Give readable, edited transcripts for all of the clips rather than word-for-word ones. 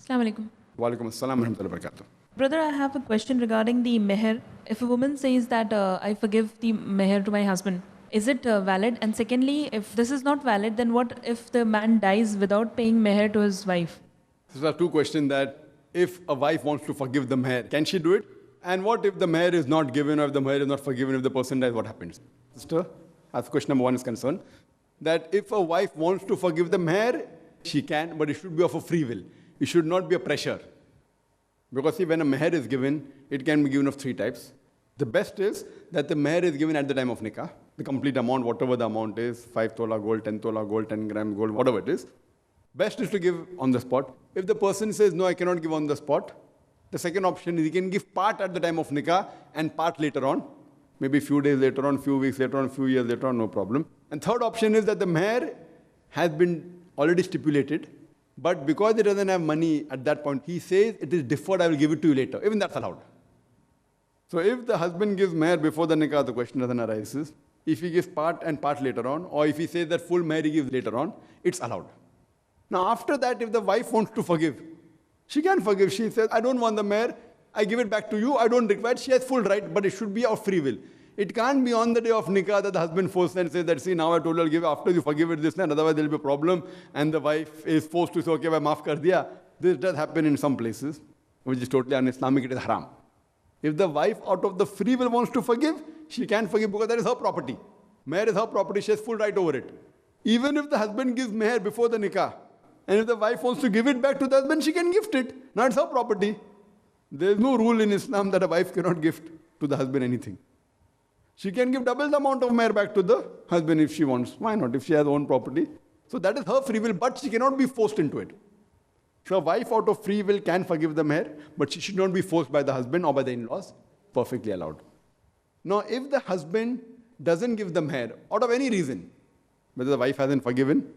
Assalamu alaikum. Walaikum assalam wa rahmatullahi wa barakatuh. Brother, I have a question regarding the meher. If a woman says that I forgive the meher to my husband, is it valid? And secondly, if this is not valid, then what if the man dies without paying meher to his wife? These are two questions that if a wife wants to forgive the meher, can she do it? And what if the meher is not given or if the meher is not forgiven, if the person dies, what happens? Sister, as question number one is concerned, that if a wife wants to forgive the meher, she can, but it should be of a free will. It should not be a pressure. Because see, when a meher is given, it can be given of three types. The best is that the meher is given at the time of nikah. The complete amount, whatever the amount is, 5 tola gold, 10 tola gold, 10 grams gold, whatever it is. Best is to give on the spot. If the person says, no, I cannot give on the spot, the second option is he can give part at the time of nikah and part later on. Maybe a few days later on, few weeks later on, few years later on, no problem. And third option is that the meher has been already stipulated, but because he doesn't have money at that point, he says, it is deferred, I will give it to you later. Even that's allowed. So if the husband gives meher before the nikah, the question doesn't arise. If he gives part and part later on, or if he says that full meher he gives later on, it's allowed. Now after that, if the wife wants to forgive, she can forgive. She says, I don't want the meher, I give it back to you, I don't require it. She has full right, but it should be of free will. It can't be on the day of nikah that the husband forces and says that, see, now I told you I'll give, after you forgive it this and otherwise there will be a problem, and the wife is forced to say, okay, I maaf kar diya. This does happen in some places, which is totally un-Islamic, it is haram. If the wife out of the free will wants to forgive, she can forgive because that is her property. Meher is her property, she has full right over it. Even if the husband gives meher before the nikah, and if the wife wants to give it back to the husband, she can gift it. Now it's her property. There is no rule in Islam that a wife cannot gift to the husband anything. She can give double the amount of meher back to the husband if she wants. Why not? If she has own property. So that is her free will, but she cannot be forced into it. So a wife out of free will can forgive the meher, but she should not be forced by the husband or by the in-laws. Perfectly allowed. Now, if the husband doesn't give the meher out of any reason, whether the wife hasn't forgiven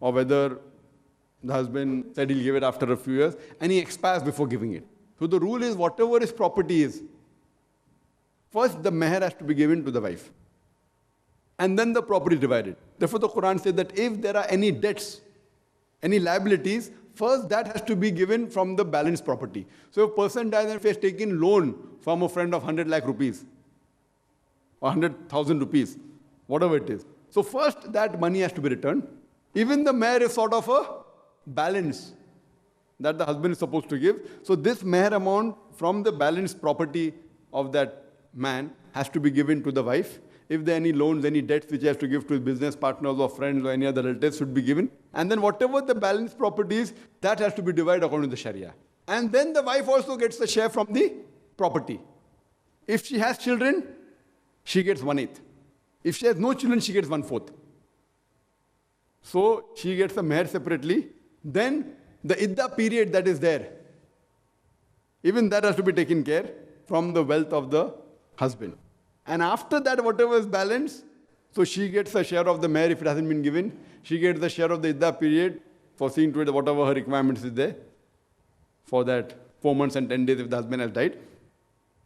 or whether the husband said he'll give it after a few years and he expires before giving it. So the rule is whatever his property is, first the meher has to be given to the wife. And then the property divided. Therefore the Quran says that if there are any debts, any liabilities, first that has to be given from the balanced property. So if a person dies and has taken loan from a friend of 100 lakh rupees or 100,000 rupees, whatever it is. So first that money has to be returned. Even the meher is sort of a balance that the husband is supposed to give. So this meher amount from the balanced property of that man has to be given to the wife. If there are any loans, any debts which he has to give to his business partners or friends or any other relatives should be given. And then whatever the balanced property is, that has to be divided according to the Sharia. And then the wife also gets the share from the property. If she has children, she gets 1/8. If she has no children, she gets 1/4. So she gets the meher separately. Then the iddah period that is there, even that has to be taken care from the wealth of the husband. And after that, whatever is balanced, so she gets a share of the meher if it hasn't been given. She gets the share of the iddah period for seeing to it whatever her requirements is there for that 4 months and 10 days if the husband has died.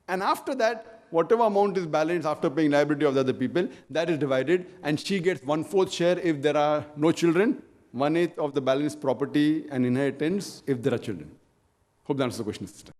And after that, whatever amount is balanced after paying liability of the other people, that is divided and she gets 1/4 share if there are no children, 1/8 of the balanced property and inheritance if there are children. Hope that answers the question, sister.